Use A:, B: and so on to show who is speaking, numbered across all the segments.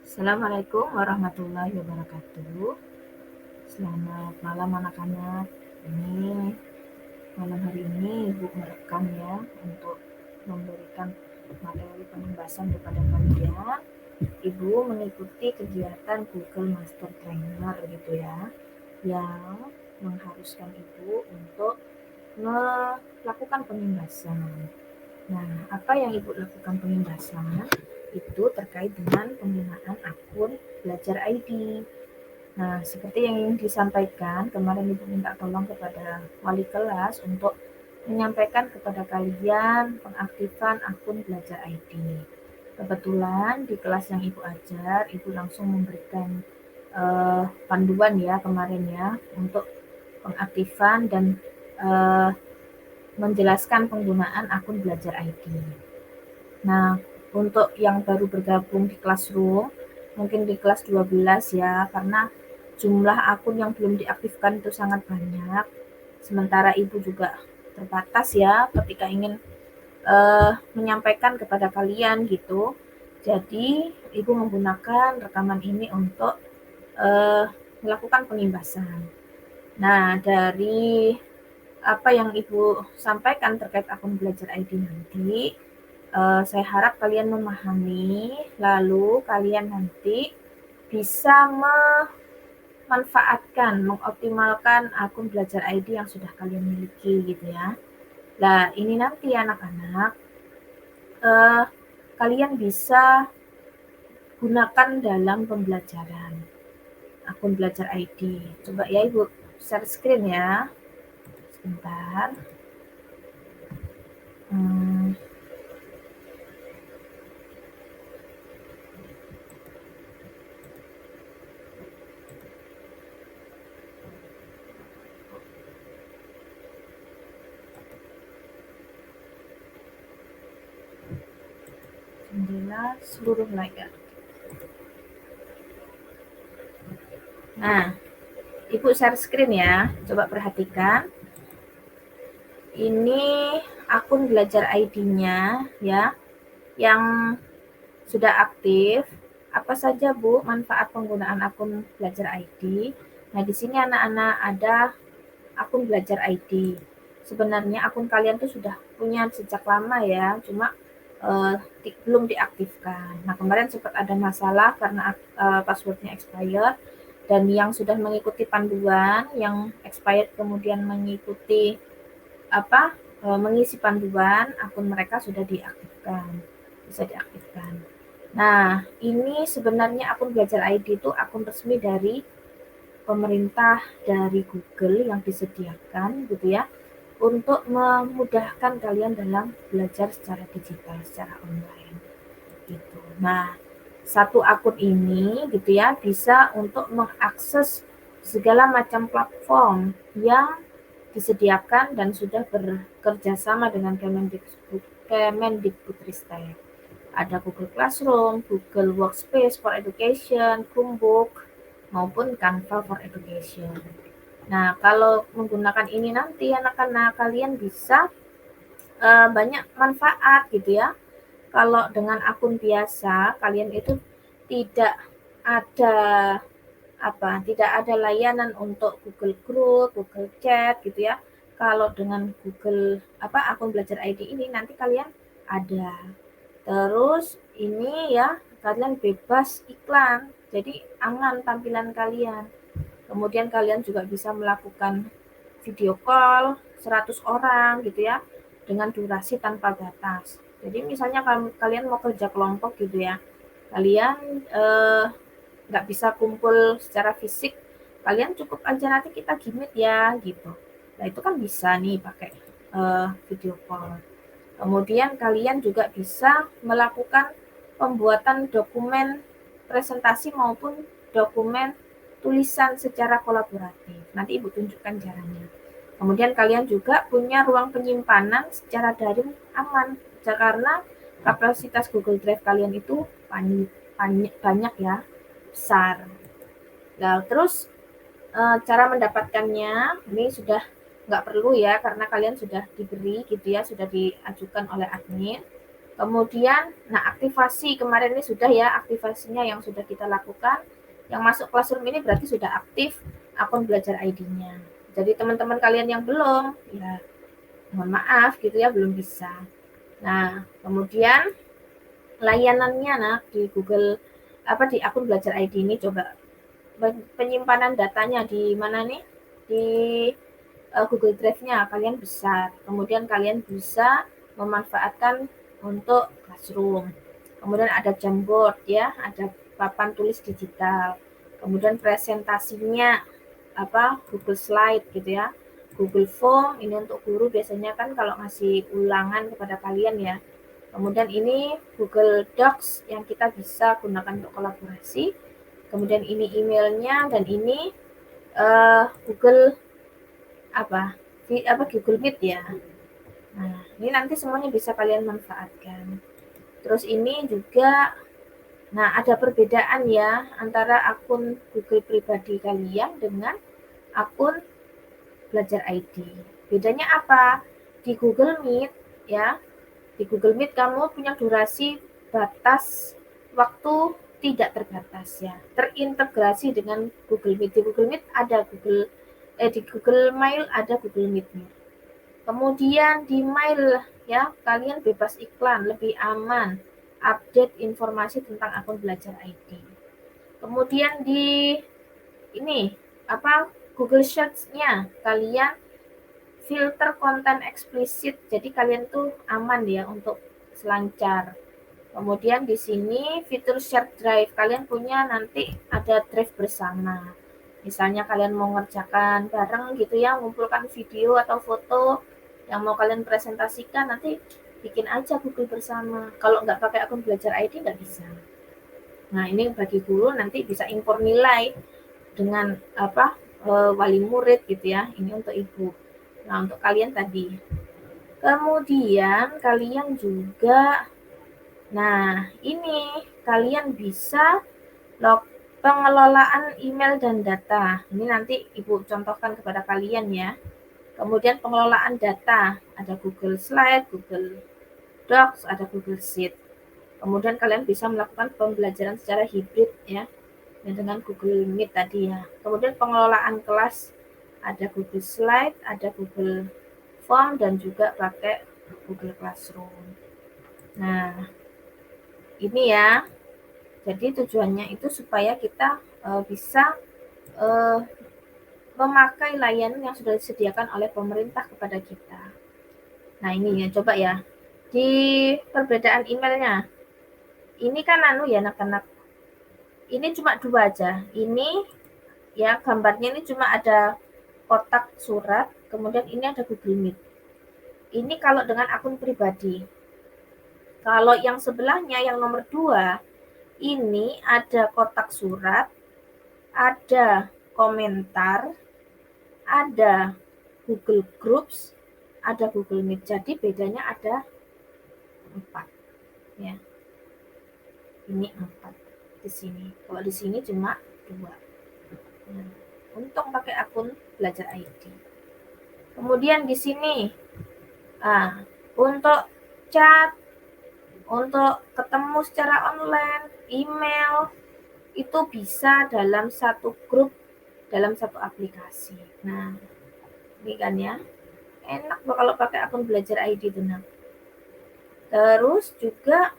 A: Assalamualaikum warahmatullahi wabarakatuh. Selamat malam anak-anak. Malam hari ini Ibu merekam ya untuk memberikan materi penugasan kepada kalian. Ibu mengikuti kegiatan Google Master Trainer gitu ya, yang mengharuskan Ibu untuk melakukan penugasan. Nah, apa yang Ibu lakukan penugasan itu terkait dengan penggunaan akun Belajar ID. Nah, seperti yang disampaikan, kemarin Ibu minta tolong kepada wali kelas untuk menyampaikan kepada kalian pengaktifan akun Belajar ID. Kebetulan di kelas yang Ibu ajar, Ibu langsung memberikan panduan ya kemarin ya untuk pengaktifan dan menjelaskan penggunaan akun Belajar ID. Nah, untuk yang baru bergabung di Classroom, mungkin di kelas 12 ya, karena jumlah akun yang belum diaktifkan itu sangat banyak. Sementara Ibu juga terbatas ya ketika ingin menyampaikan kepada kalian gitu. Jadi, Ibu menggunakan rekaman ini untuk melakukan pengibasan. Nah, dari apa yang Ibu sampaikan terkait akun Belajar ID nanti, saya harap kalian memahami, lalu kalian nanti bisa memanfaatkan, mengoptimalkan akun Belajar ID yang sudah kalian miliki gitu ya. Nah, ini nanti anak-anak, kalian bisa gunakan dalam pembelajaran akun Belajar ID. Coba ya Ibu share screen ya. Sebentar. Jendela seluruh layar. Nah, Ibu share screen ya. Coba perhatikan. Ini akun Belajar ID-nya ya, yang sudah aktif. Apa saja Bu manfaat penggunaan akun Belajar ID? Nah, di sini anak-anak ada akun Belajar ID. Sebenarnya akun kalian tuh sudah punya sejak lama ya, cuma belum diaktifkan. Nah, kemarin sempat ada masalah karena passwordnya expired, dan yang sudah mengikuti panduan, yang expired kemudian mengikuti mengisi panduan, akun mereka sudah diaktifkan, bisa diaktifkan. Nah, ini sebenarnya akun Belajar ID itu akun resmi dari pemerintah, dari Google yang disediakan gitu ya, untuk memudahkan kalian dalam belajar secara digital, secara online gitu. Nah, satu akun ini gitu ya bisa untuk mengakses segala macam platform yang disediakan dan sudah bekerja sama dengan Kemendikbudristek. Ada Google Classroom, Google Workspace for Education, Chromebook, maupun Canva for Education. Nah, kalau menggunakan ini nanti anak-anak kalian bisa banyak manfaat gitu ya. Kalau dengan akun biasa kalian itu tidak ada tidak ada layanan untuk Google Group, Google Chat gitu ya. Kalau dengan Google akun Belajar ID ini nanti kalian ada. Terus ini ya kalian bebas iklan. Jadi aman tampilan kalian. Kemudian kalian juga bisa melakukan video call 100 orang gitu ya dengan durasi tanpa batas. Jadi misalnya kalian mau kerja kelompok gitu ya. Kalian nggak bisa kumpul secara fisik, kalian cukup aja nanti kita gimit ya gitu. Nah itu kan bisa nih pakai video call. Kemudian kalian juga bisa melakukan pembuatan dokumen presentasi maupun dokumen tulisan secara kolaboratif. Nanti Ibu tunjukkan caranya. Kemudian kalian juga punya ruang penyimpanan secara daring aman, karena kapasitas Google Drive kalian itu banyak ya, besar. Nah, terus cara mendapatkannya ini sudah nggak perlu ya, karena kalian sudah diberi gitu ya, sudah diajukan oleh admin. Kemudian, nah aktivasi kemarin ini sudah ya, aktivasinya yang sudah kita lakukan. Yang masuk Classroom ini berarti sudah aktif akun Belajar ID-nya. Jadi teman-teman kalian yang belum, ya mohon maaf gitu ya, belum bisa. Nah, kemudian layanannya di Google di akun Belajar ID ini coba penyimpanan datanya di mana nih? Di Google Drive-nya kalian besar. Kemudian kalian bisa memanfaatkan untuk Classroom. Kemudian ada Jamboard ya, ada papan tulis digital. Kemudian presentasinya Google Slide gitu ya. Google Form ini untuk guru biasanya kan kalau ngasih ulangan kepada kalian ya. Kemudian ini Google Docs yang kita bisa gunakan untuk kolaborasi. Kemudian ini emailnya dan ini Google Google Meet ya. Nah, ini nanti semuanya bisa kalian manfaatkan. Terus ini juga, nah ada perbedaan ya antara akun Google pribadi kalian dengan akun Belajar ID. Bedanya apa? Di Google Meet ya, di Google Meet kamu punya durasi batas waktu tidak terbatas ya, terintegrasi dengan Google Meet. Di Google Meet ada di Google Mail ada Google Meet-nya. Kemudian di mail ya, kalian bebas iklan, lebih aman, update informasi tentang akun Belajar ID. Kemudian di ini Google Search-nya kalian filter konten eksplisit, jadi kalian tuh aman ya untuk selancar. Kemudian di sini fitur share drive, kalian punya nanti ada drive bersama. Misalnya kalian mau ngerjakan bareng gitu ya, mengumpulkan video atau foto yang mau kalian presentasikan, nanti bikin aja Google bersama. Kalau nggak pakai akun Belajar ID nggak bisa. Nah ini bagi guru nanti bisa impor nilai dengan wali murid gitu ya. Ini untuk ibu. Nah untuk kalian tadi. Kemudian kalian juga, nah ini kalian bisa pengelolaan email dan data. Ini nanti ibu contohkan kepada kalian ya. Kemudian pengelolaan data, ada Google Slide, Google Docs, ada Google Sheet. Kemudian kalian bisa melakukan pembelajaran secara hibrid ya, dengan Google Meet tadi ya. Kemudian pengelolaan kelas, ada Google Slide, ada Google Form, dan juga pakai Google Classroom. Nah, ini ya. Jadi tujuannya itu supaya kita bisa memakai layanan yang sudah disediakan oleh pemerintah kepada kita. Nah ini ya, coba ya. Di perbedaan emailnya. Ini kan ya anak-anak. Ini cuma 2 aja. Ini ya gambarnya ini cuma ada kotak surat, kemudian ini ada Google Meet. Ini kalau dengan akun pribadi. Kalau yang sebelahnya yang nomor 2, ini ada kotak surat, ada komentar, ada Google Groups, ada Google Meet. Jadi bedanya ada 4 ya. Ini 4 di sini. Kalau di sini cuma 2. Nah, untung pakai akun Belajar ID. Kemudian di sini untuk chat, untuk ketemu secara online, email, itu bisa dalam satu grup, dalam satu aplikasi. Nah, ini kan ya, enak kalau pakai akun Belajar ID itu. Nah, terus juga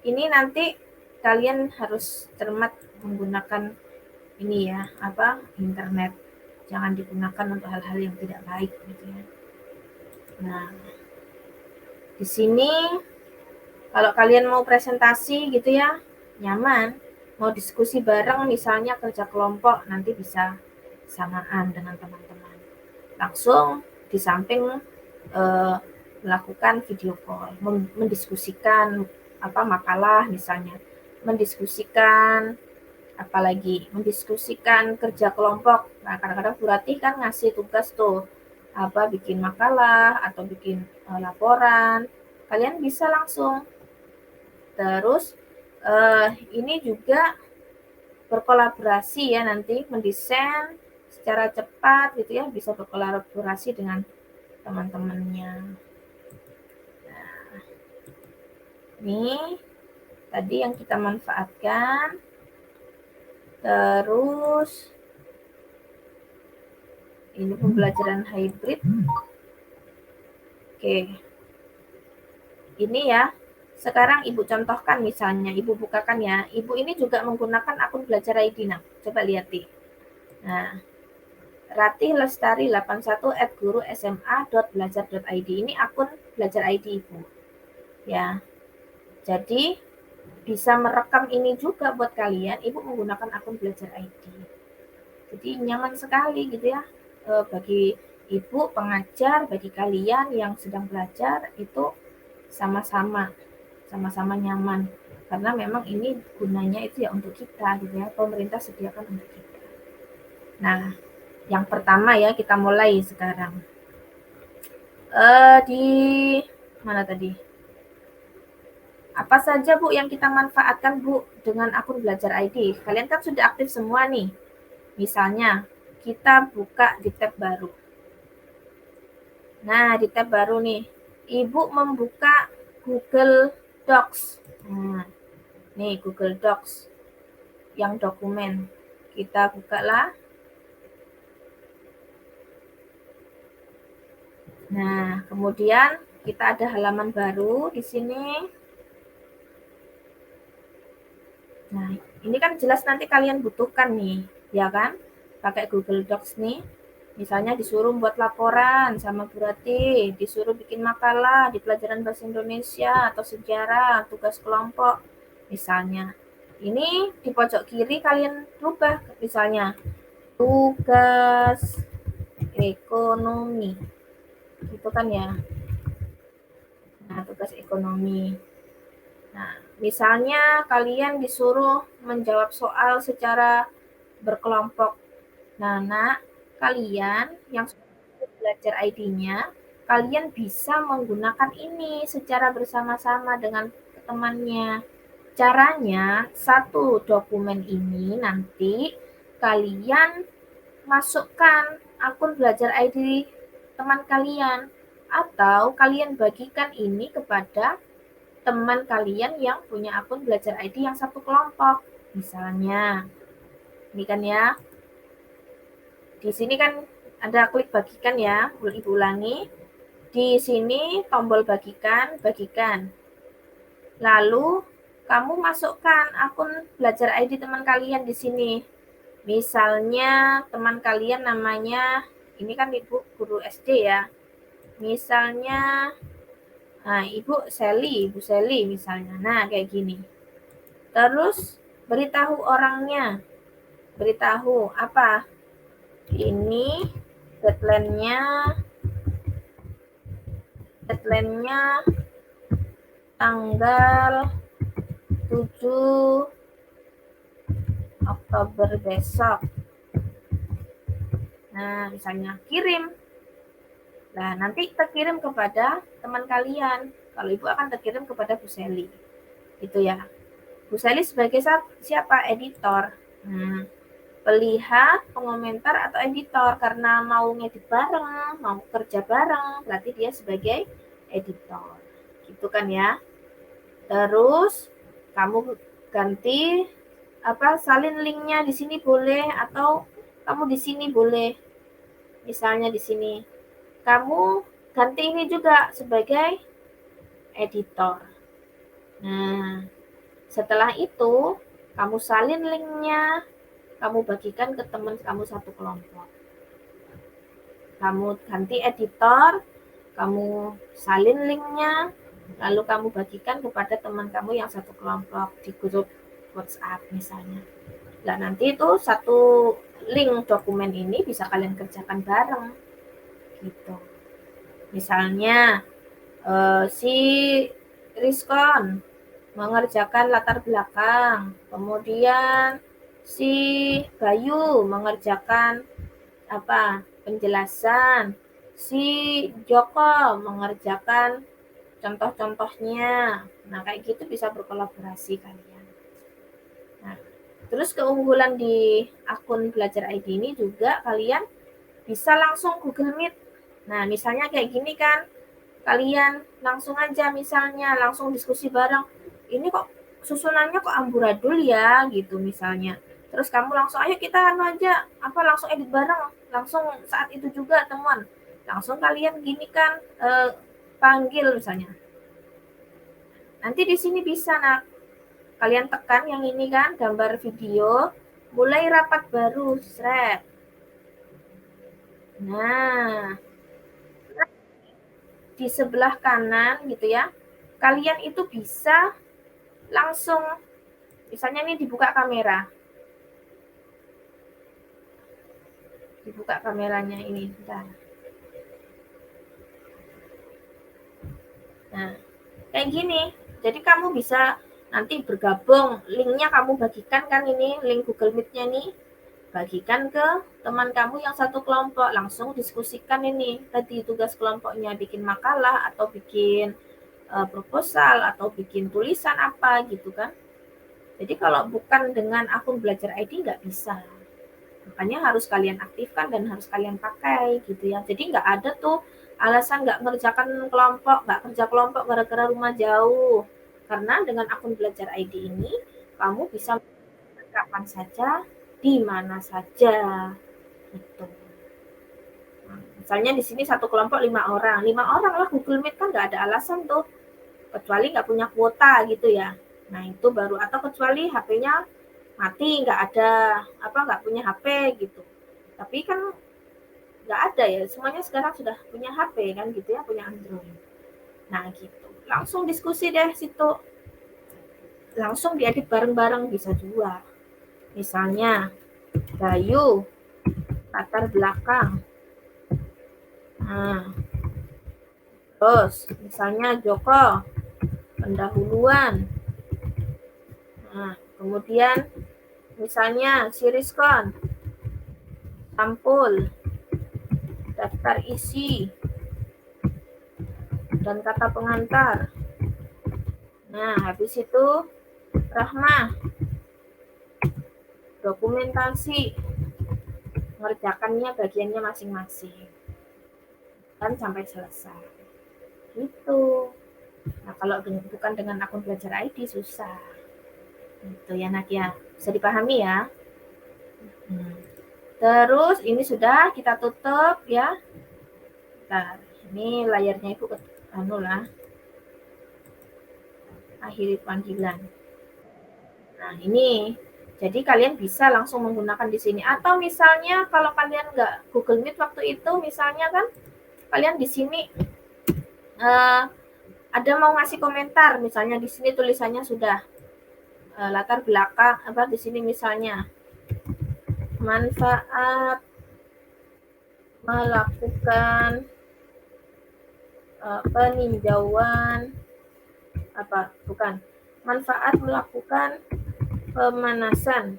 A: ini nanti kalian harus cermat menggunakan ini ya, internet. Jangan digunakan untuk hal-hal yang tidak baik gitu ya. Nah, di sini kalau kalian mau presentasi gitu ya, nyaman. Mau diskusi bareng misalnya kerja kelompok, nanti bisa samaan dengan teman-teman. Langsung di samping melakukan video call, mendiskusikan makalah misalnya, mendiskusikan mendiskusikan kerja kelompok. Nah, kadang-kadang Bu Ratih kan ngasih tugas tuh bikin makalah atau bikin laporan. Kalian bisa langsung. Terus ini juga berkolaborasi ya, nanti mendesain secara cepat gitu ya, bisa berkolaborasi dengan teman-temannya. Nih, tadi yang kita manfaatkan. Terus ini pembelajaran hybrid. Oke. Ini ya. Sekarang Ibu contohkan misalnya, Ibu bukakan ya. Ibu ini juga menggunakan akun Belajar ID. Nah, coba lihat nih. Nah, Ratih Lestari 81@gurusma.belajar.id. Ini akun Belajar ID Ibu. Ya. Jadi bisa merekam ini juga buat kalian, Ibu menggunakan akun Belajar ID. Jadi nyaman sekali gitu ya. Bagi Ibu pengajar, bagi kalian yang sedang belajar itu sama-sama nyaman. Karena memang ini gunanya itu ya untuk kita gitu ya. Pemerintah sediakan untuk kita. Nah, yang pertama ya kita mulai sekarang. Di mana tadi? Apa saja Bu yang kita manfaatkan Bu dengan akun Belajar ID? Kalian kan sudah aktif semua nih. Misalnya kita buka di tab baru. Nah, di tab baru nih, Ibu membuka Google Docs. Nah, nih Google Docs yang dokumen. Kita bukalah. Nah, kemudian kita ada halaman baru di sini. Nah, ini kan jelas nanti kalian butuhkan nih, ya kan? Pakai Google Docs nih. Misalnya disuruh buat laporan sama Bu Rati, disuruh bikin makalah di pelajaran bahasa Indonesia atau sejarah, tugas kelompok, misalnya. Ini di pojok kiri kalian rubah, misalnya tugas ekonomi, gitu kan ya. Nah, tugas ekonomi. Nah, misalnya kalian disuruh menjawab soal secara berkelompok. Nah, kalian yang Belajar ID-nya, kalian bisa menggunakan ini secara bersama-sama dengan temannya. Caranya, satu dokumen ini nanti kalian masukkan akun Belajar ID teman kalian, atau kalian bagikan ini kepada teman kalian yang punya akun Belajar ID yang satu kelompok. Misalnya, ini kan ya, di sini kan ada klik bagikan ya, Ibu ulangi. Di sini tombol bagikan. Lalu kamu masukkan akun Belajar ID teman kalian di sini. Misalnya teman kalian namanya, ini kan Ibu guru SD ya. Misalnya, nah Ibu Sally misalnya. Nah kayak gini. Terus beritahu orangnya. Beritahu apa? Ini deadline-nya tanggal 7 Oktober besok. Nah, misalnya kirim. Nah, nanti terkirim kepada teman kalian. Kalau Ibu akan terkirim kepada Bu Sally. Gitu ya. Bu Sally sebagai siapa? Editor. Nah, pelihat, pengomentar, atau editor. Karena mau ngedit bareng, mau kerja bareng, berarti dia sebagai editor. Gitu kan ya. Terus kamu ganti salin linknya di sini boleh, atau kamu di sini boleh. Misalnya di sini kamu ganti ini juga sebagai editor. Nah, setelah itu kamu salin linknya, kamu bagikan ke teman kamu satu kelompok. Kamu ganti editor, kamu salin linknya, lalu kamu bagikan kepada teman kamu yang satu kelompok di grup WhatsApp misalnya. Nah, nanti itu satu link dokumen ini bisa kalian kerjakan bareng gitu. Misalnya si Rizkon mengerjakan latar belakang, kemudian si Bayu mengerjakan penjelasan, si Joko mengerjakan contoh-contohnya. Nah, kayak gitu bisa berkolaborasi kalian. Nah, terus keunggulan di akun Belajar ID ini juga kalian bisa langsung Google Meet. Nah, misalnya kayak gini kan, kalian langsung aja misalnya langsung diskusi bareng, ini kok susunannya kok amburadul ya gitu misalnya, terus kamu langsung ayo kita anu aja apa langsung edit bareng langsung saat itu juga teman, langsung kalian gini kan panggil misalnya, nanti di sini bisa nak kalian tekan yang ini kan gambar video mulai rapat baru seret. Nah di sebelah kanan gitu ya, kalian itu bisa langsung misalnya ini dibuka kamera, dibuka kameranya ini bentar. Nah kayak gini, jadi kamu bisa nanti bergabung, linknya kamu bagikan kan, ini link Google Meet-nya nih, bagikan ke teman kamu yang satu kelompok, langsung diskusikan ini tadi tugas kelompoknya, bikin makalah atau bikin proposal atau bikin tulisan apa gitu kan. Jadi kalau bukan dengan akun Belajar ID nggak bisa, makanya harus kalian aktifkan dan harus kalian pakai gitu ya. Jadi nggak ada tuh alasan nggak ngerjakan kelompok, nggak kerja kelompok gara-gara rumah jauh, karena dengan akun Belajar ID ini kamu bisa kapan saja, di mana saja gitu. Nah, misalnya di sini satu kelompok 5 orang lah Google Meet kan nggak ada alasan tuh, kecuali nggak punya kuota gitu ya. Nah itu baru, atau kecuali HP-nya mati, nggak ada apa, nggak punya HP gitu. Tapi kan nggak ada ya, semuanya sekarang sudah punya HP kan gitu ya, punya Android. Nah gitu, langsung diskusi deh situ, langsung diedit bareng-bareng bisa juga. Misalnya Bayu latar belakang, nah terus misalnya Joko pendahuluan, nah kemudian misalnya Siriskon sampul, daftar isi, dan kata pengantar. Nah habis itu Rahmah dokumentasi, mengerjakannya bagiannya masing-masing kan sampai selesai gitu. Nah kalau bukan dengan akun Belajar ID susah gitu ya nak ya, bisa dipahami ya. Terus ini sudah kita tutup ya. Nah ini layarnya itu anu lah, akhiri panggilan. Nah ini jadi kalian bisa langsung menggunakan di sini, atau misalnya kalau kalian nggak Google Meet waktu itu misalnya kan, kalian di sini ada mau ngasih komentar, misalnya di sini tulisannya sudah latar belakang apa di sini misalnya manfaat melakukan peninjauan apa bukan manfaat melakukan pemanasan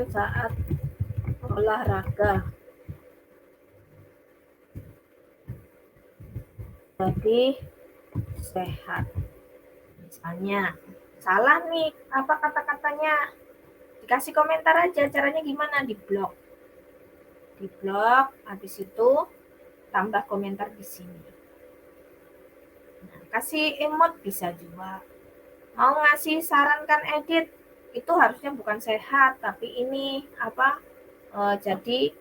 A: saat olahraga, jadi sehat misalnya. Salah nih apa kata-katanya, dikasih komentar aja, caranya gimana, di blog habis itu tambah komentar di sini. Nah, kasih emot bisa juga, mau ngasih sarankan edit itu harusnya bukan sehat tapi ini apa jadi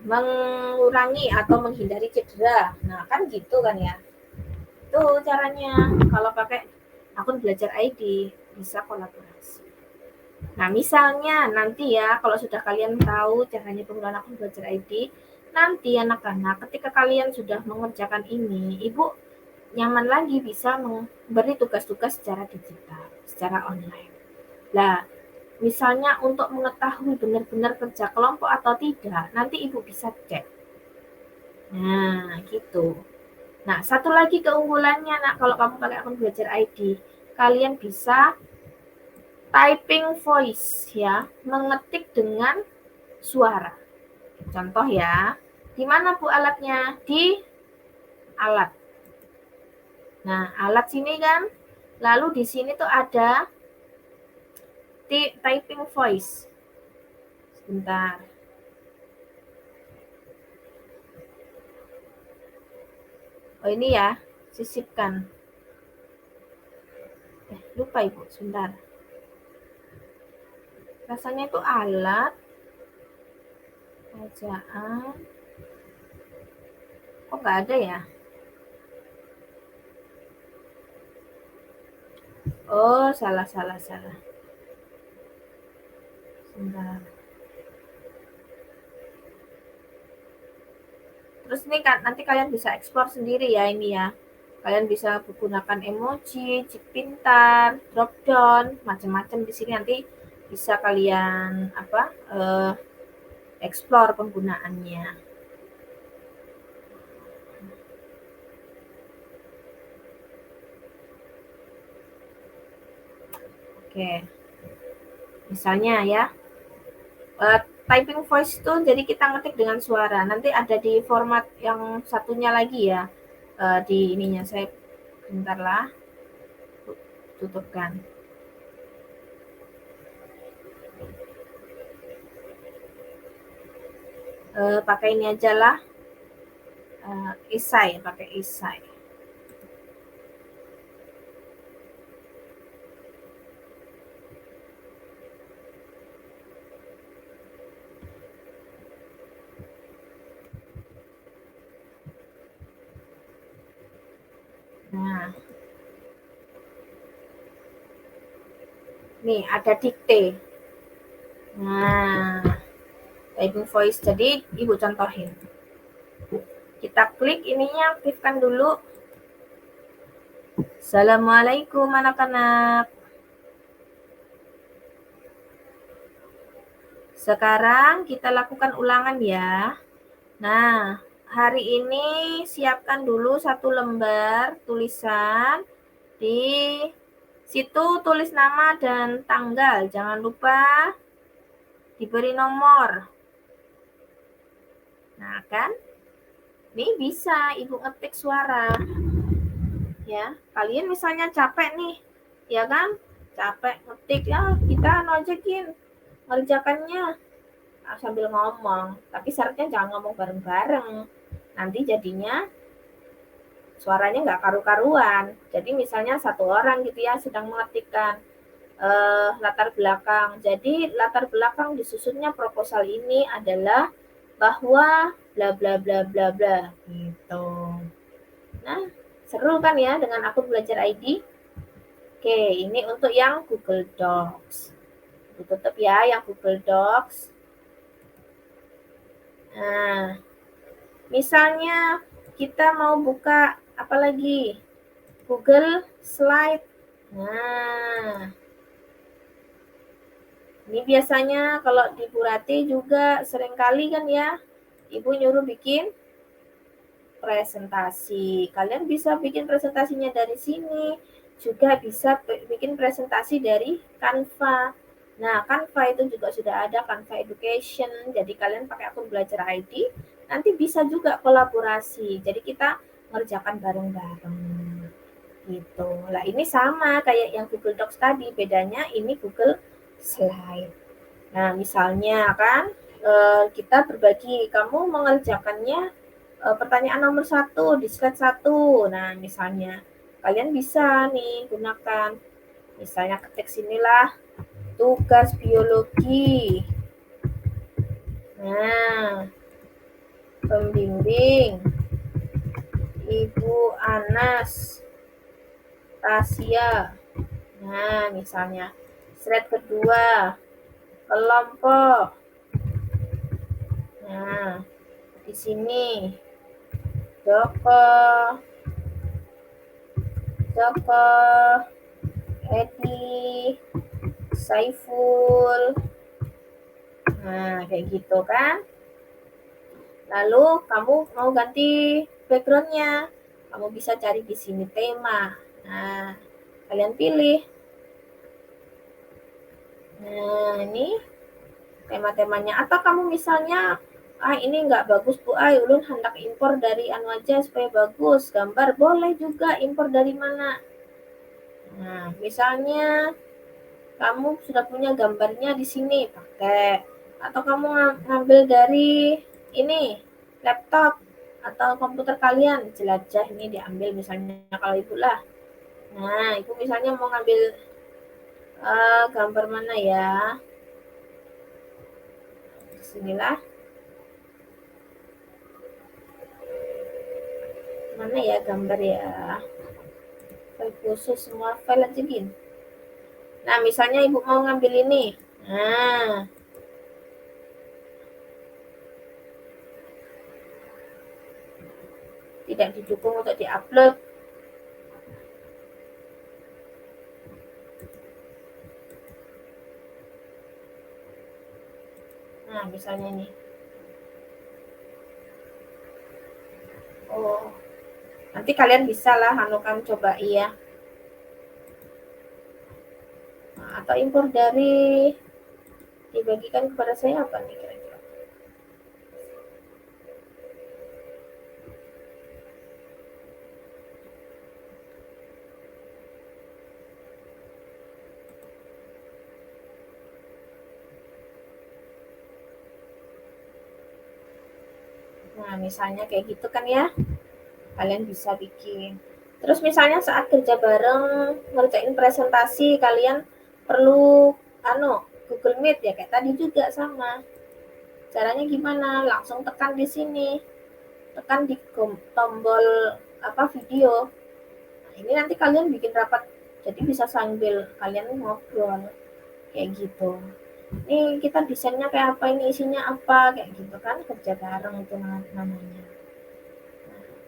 A: mengurangi atau menghindari cedera. Nah kan gitu kan ya, itu caranya kalau pakai akun Belajar ID, bisa kolaborasi. Nah misalnya nanti ya kalau sudah kalian tahu caranya penggunaan akun Belajar ID, nanti anak-anak ketika kalian sudah mengerjakan ini, ibu nyaman lagi bisa memberi tugas-tugas secara digital, secara online. Nah, misalnya untuk mengetahui benar-benar kerja kelompok atau tidak, nanti ibu bisa cek. Nah, gitu. Nah, satu lagi keunggulannya, nak, kalau kamu pakai akun Belajar ID, kalian bisa typing voice ya, mengetik dengan suara. Contoh ya, di mana Bu alatnya? Di alat. Nah, alat sini kan, lalu di sini tuh ada typing voice. Sebentar. Oh ini ya, sisipkan. Lupa Ibu, sebentar. Rasanya itu alat, ejaan. Kok nggak ada ya? Oh, salah. Sebentar. Terus ini kan nanti kalian bisa ekspor sendiri ya ini ya. Kalian bisa menggunakan emoji, chip pintar, drop down, macam-macam di sini nanti bisa kalian eksplor penggunaannya. Oke. Misalnya ya, typing voice itu jadi kita ngetik dengan suara. Nanti ada di format yang satunya lagi ya. Di ininya saya bentarlah tutupkan. Pakai ini aja lah. Esai, pakai esai. Nah, nih ada dikte. Nah, typing voice. Jadi Ibu contohin. Kita klik ininya, aktifkan dulu. Assalamualaikum anak-anak. Sekarang kita lakukan ulangan ya. Nah, hari ini siapkan dulu 1 lembar tulisan. Di situ tulis nama dan tanggal. Jangan lupa diberi nomor. Nah, kan? Ini bisa Ibu ngetik suara. Ya, kalian misalnya capek nih, ya kan? Capek ngetik ya, kita nojekin ngerjakannya sambil ngomong. Tapi syaratnya jangan ngomong bareng-bareng. Nanti jadinya suaranya nggak karu-karuan. Jadi misalnya 1 orang gitu ya sedang mengetikkan latar belakang. Jadi latar belakang disusunnya proposal ini adalah bahwa bla bla bla bla bla gitu. Nah, seru kan ya dengan akun belajar ID? Oke, ini untuk yang Google Docs. Ditutup ya yang Google Docs. Nah, misalnya kita mau buka apa lagi? Google Slide. Nah, ini biasanya kalau di Bu Rati juga seringkali kan ya, Ibu nyuruh bikin presentasi. Kalian bisa bikin presentasinya dari sini, juga bisa bikin presentasi dari Canva. Nah, Canva itu juga sudah ada Canva Education. Jadi kalian pakai akun belajar ID, nanti bisa juga kolaborasi. Jadi kita ngerjakan bareng-bareng. Gitu. Lah ini sama kayak yang Google Docs tadi, bedanya ini Google Slide. Nah, misalnya kan kita berbagi, kamu mengerjakannya pertanyaan nomor 1 di slide 1. Nah, misalnya kalian bisa nih gunakan, misalnya ketik sinilah tugas biologi. Nah, pembimbing Ibu Anas Tasya. Nah, misalnya slide kedua kelompok. Nah, di sini Joko Edi Saiful. Nah, kayak gitu kan. Lalu kamu mau ganti backgroundnya, kamu bisa cari di sini tema. Nah, kalian pilih. Nah, ini tema-temanya. Atau kamu misalnya, ini nggak bagus Bu, ulun hendak impor dari anu aja supaya bagus. Gambar boleh juga, impor dari mana. Nah, misalnya kamu sudah punya gambarnya di sini, pakai. Atau kamu ngambil dari ini, laptop. atau komputer kalian, jelajah ini diambil misalnya kalau ibu lah. Nah, ibu misalnya mau ngambil gambar mana ya? Sinilah. Mana ya gambar ya? File khusus semua file aja gini. Nah, misalnya ibu mau ngambil ini. Nah, tidak didukung untuk diupload. Nah, misalnya ini. Oh, nanti kalian bisa lah anukan coba iya. Nah, atau impor dari dibagikan kepada saya apa nih kira-kira? Nah, misalnya kayak gitu kan ya. Kalian bisa bikin. Terus misalnya saat kerja bareng ngerjain presentasi kalian perlu Google Meet ya kayak tadi juga sama. Caranya gimana? Langsung tekan di sini. Tekan di tombol video. Nah, ini nanti kalian bikin rapat. Jadi bisa sambil kalian ngobrol kayak gitu. Ini kita desainnya kayak apa, ini isinya apa kayak gitu kan, kerja bareng itu namanya.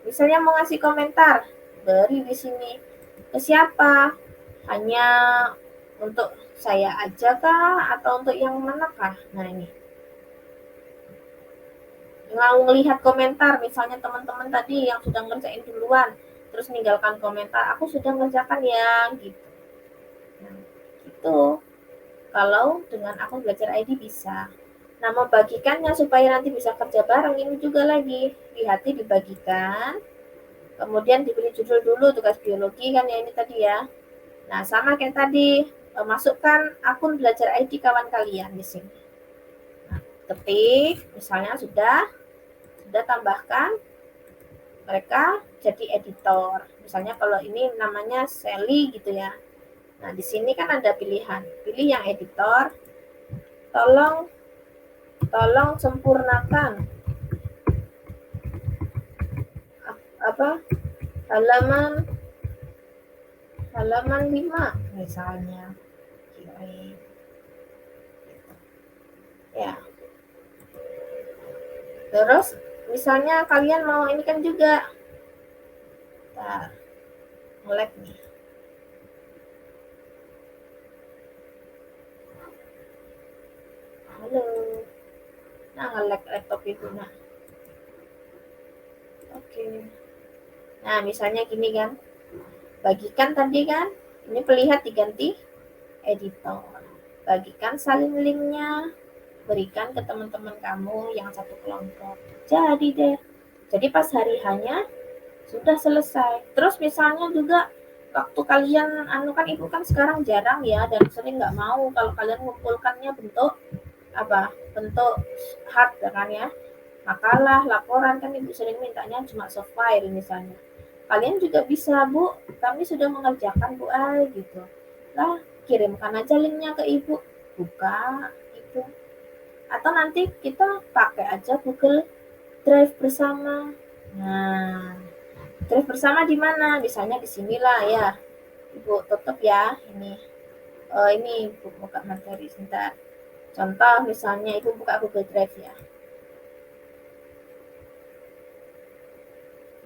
A: Misalnya mau ngasih komentar, beri di sini. Ke siapa? Hanya untuk saya aja kah? Atau untuk yang mana kah? Nah ini. Mau melihat komentar, misalnya teman-teman tadi yang sudah ngerjain duluan, terus meninggalkan komentar, aku sudah ngerjakan ya, gitu. Nah, gitu. Kalau dengan akun belajar ID bisa. Nah, membagikannya supaya nanti bisa kerja bareng ini juga lagi. Lihat dibagikan, kemudian diberi judul dulu tugas biologi kan ya ini tadi ya. Nah, sama kayak tadi, masukkan akun belajar ID kawan kalian di sini. Nah, ketik, misalnya sudah tambahkan mereka jadi editor. Misalnya kalau ini namanya Sally gitu ya. Nah, di sini kan ada pilihan. Pilih yang editor. Tolong sempurnakan halaman 5 misalnya. Ya. Terus misalnya kalian mau ini kan juga. Nah, nge-lag nih. Halo. Nah, nge-lag laptop itu nah. Oke. Nah, misalnya gini kan. Bagikan tadi kan. Ini pelihat diganti editor. Bagikan salin linknya. Berikan ke teman-teman kamu yang satu kelompok. Jadi deh. Jadi pas hari hanya sudah selesai. Terus misalnya juga waktu kalian kan ibu kan sekarang jarang ya dan sering nggak mau kalau kalian mengumpulkannya bentuk bentuk hard kan ya, makalah laporan kan ibu sering mintanya cuma soft file misalnya. Kalian juga bisa, Bu, kami sudah mengerjakan Bu gitu lah, kirimkan aja linknya ke ibu, buka itu, atau nanti kita pakai aja Google Drive bersama. Nah, Drive bersama di mana? Misalnya di sinilah ya. Ibu tutup ya ini. Ini Ibu buka materi sebentar. Contoh misalnya Ibu buka Google Drive ya.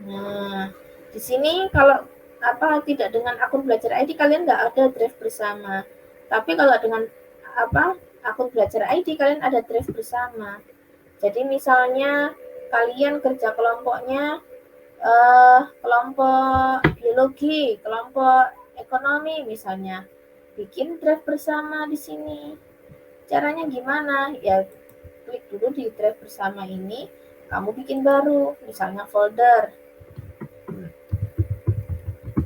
A: Nah, di sini kalau tidak dengan akun belajar ID kalian nggak ada Drive bersama. Tapi kalau dengan akun belajar ID kalian ada Drive bersama. Jadi misalnya kalian kerja kelompoknya kelompok biologi, kelompok ekonomi misalnya, bikin drive bersama di sini. Caranya gimana? Ya klik dulu di drive bersama ini, kamu bikin baru, misalnya folder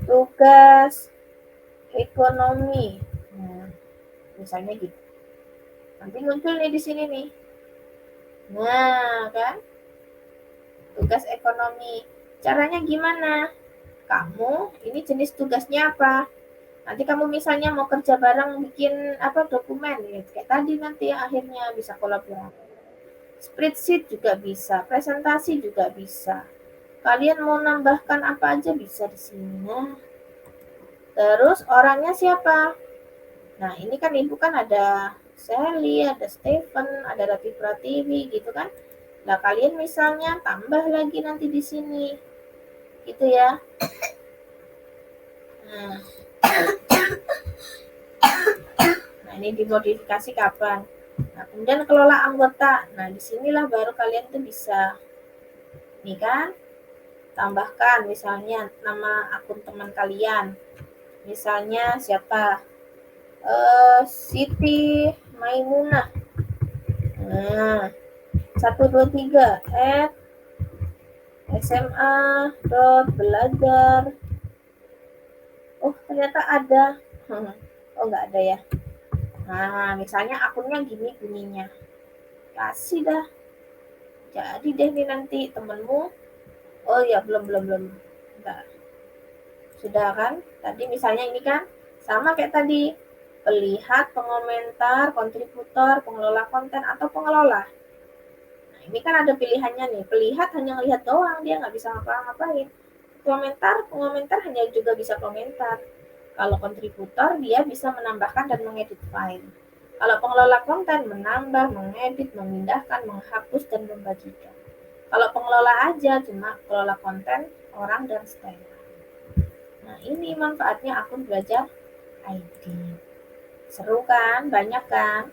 A: tugas ekonomi. Nah, misalnya gitu. Nanti muncul nih di sini nih. Nah, kan? tugas ekonomi. Caranya gimana? Kamu, ini jenis tugasnya apa? Nanti kamu misalnya mau kerja bareng bikin dokumen ya, kayak tadi nanti akhirnya bisa kolaborasi. Spreadsheet juga bisa, presentasi juga bisa. Kalian mau nambahkan apa aja bisa di sini. Nah, terus orangnya siapa? Nah, ini kan ibu kan ada Sally, ada Stephen, ada Rati Pratiwi gitu kan. Nah, kalian misalnya tambah lagi nanti di sini. Gitu ya. Nah, ini dimodifikasi kapan? Nah, kemudian kelola anggota. Nah, disinilah baru kalian tuh bisa nih kan, tambahkan misalnya nama akun teman kalian. Misalnya siapa? Siti Maimunah. Nah, 123 @sma.belajar. Oh, ternyata ada. Oh, nggak ada ya. Nah, misalnya akunnya gini bunyinya. Kasih dah. Jadi deh nih nanti temenmu. Oh ya, belum. Enggak. Sudah kan? Tadi misalnya ini kan sama kayak tadi. Pelihat, pengomentar, kontributor, pengelola konten, atau pengelola. Nah, ini kan ada pilihannya nih. Pelihat hanya lihat doang, dia nggak bisa ngapa-ngapain. Pengomentar hanya juga bisa komentar. Kalau kontributor, dia bisa menambahkan dan mengedit file. Kalau pengelola konten, menambah, mengedit, memindahkan, menghapus, dan membagikan. Kalau pengelola aja, cuma kelola konten, orang, dan style. Nah, ini manfaatnya akun belajar ID. Seru kan? Banyak kan?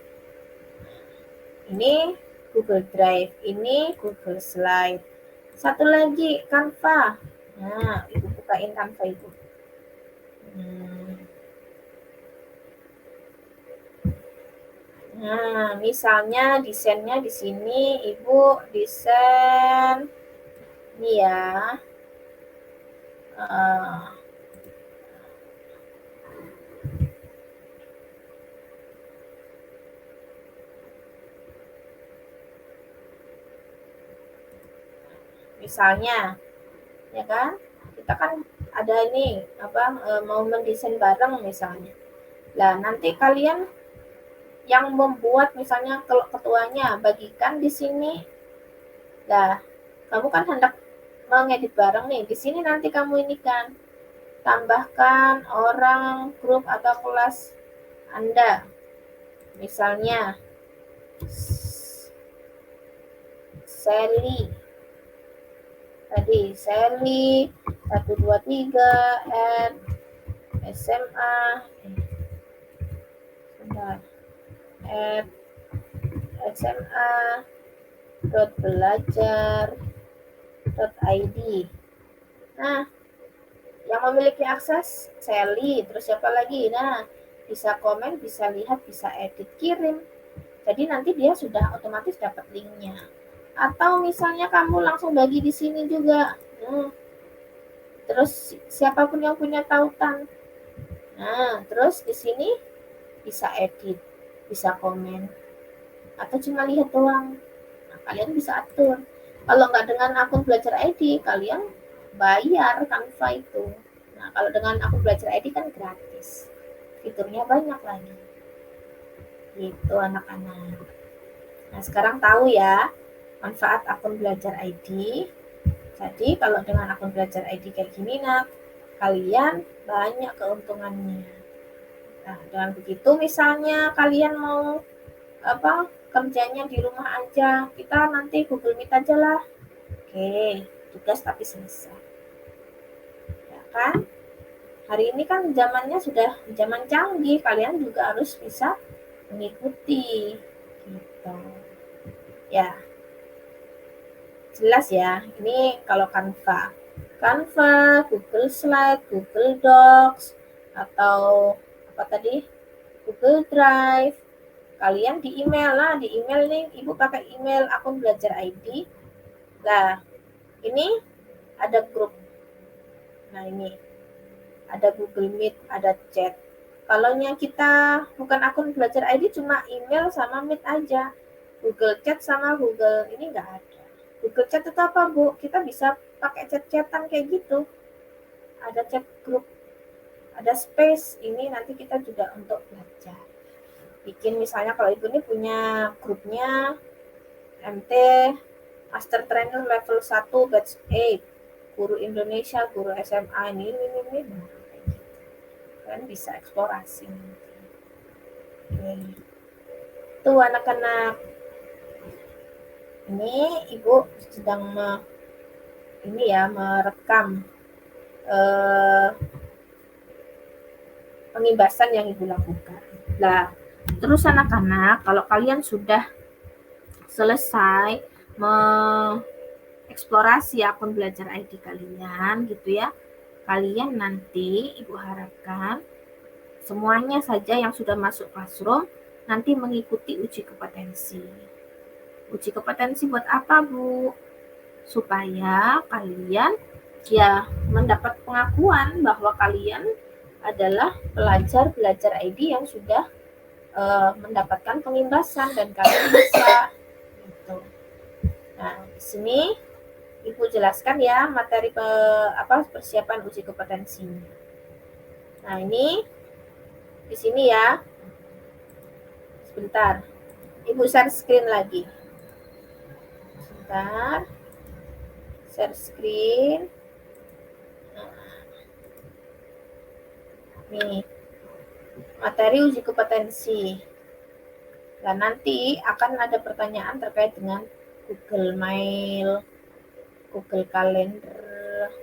A: Ini Google Drive, ini Google Slide. Satu lagi, Canva. Nah, ibu bukain Canva itu. Nah, misalnya desainnya di sini ibu desain ini ya. Misalnya, ya kan? Kita kan ada ini mau mendesain bareng misalnya. Lah, nanti kalian yang membuat misalnya kalau ketuanya bagikan di sini. Lah, kamu kan hendak mengedit bareng nih. Di sini nanti kamu ini kan tambahkan orang, grup atau kelas Anda. Misalnya Sally. Tadi Sally 123 SMA SMA.belajar.id. Nah, yang memiliki akses Sally, terus siapa lagi? Nah, bisa komen, bisa lihat, bisa edit, kirim. Jadi nanti dia sudah otomatis dapat linknya. Atau misalnya kamu langsung bagi di sini juga. Terus siapapun yang punya tautan. Nah, terus di sini bisa edit, bisa komen, atau cuma lihat doang. Nah, kalian bisa atur. Kalau nggak dengan akun belajar ID, kalian bayar Canva itu. Nah, kalau dengan akun belajar ID kan gratis. Fiturnya banyak lagi. Gitu anak-anak. Nah, sekarang tahu ya manfaat akun belajar ID. Jadi kalau dengan akun belajar ID kayak gini, nah, kalian banyak keuntungannya. Nah, dengan begitu misalnya kalian mau kerjanya di rumah aja, kita nanti Google Meet aja lah. Oke, tugas tapi selesai. Ya kan? Hari ini kan zamannya sudah zaman canggih, kalian juga harus bisa mengikuti. Gitu. Ya, jelas ya. Ini kalau Canva, Google Slide, Google Docs, atau apa tadi? Google Drive. Kalian di email lah, di email nih, ibu pakai email akun belajar ID. Nah, ini ada grup. Nah, ini ada Google Meet, ada chat. Kalau kita bukan akun belajar ID, cuma email sama Meet aja. Google Chat sama Google ini nggak ada. Google Chat itu apa, Bu? Kita bisa pakai chat-chatan kayak gitu. Ada chat group, ada space. Ini nanti kita juga untuk belajar. Bikin misalnya kalau Ibu ini punya grupnya MT Master Trainer level 1 batch 8, guru Indonesia, guru SMA ini. Kalian bisa eksplorasi nanti. Oke. Tuh anak-anak, ini Ibu sedang merekam pengimbasan yang Ibu lakukan. Nah, terus anak-anak, kalau kalian sudah selesai mengeksplorasi akun belajar ID kalian gitu ya, kalian nanti Ibu harapkan semuanya saja yang sudah masuk classroom nanti mengikuti uji kompetensi. Uji kompetensi buat apa, Bu? Supaya kalian ya mendapat pengakuan bahwa kalian adalah pelajar belajar ID yang sudah mendapatkan pengimbasan dan kalian bisa gitu. Nah, di sini Ibu jelaskan ya materi persiapan uji kompetensi. Nah, ini di sini ya. Sebentar. Ibu share screen lagi. Sebentar. Share screen. Nih. Materi uji kompetensi. Dan nanti akan ada pertanyaan terkait dengan Google Mail, Google Calendar,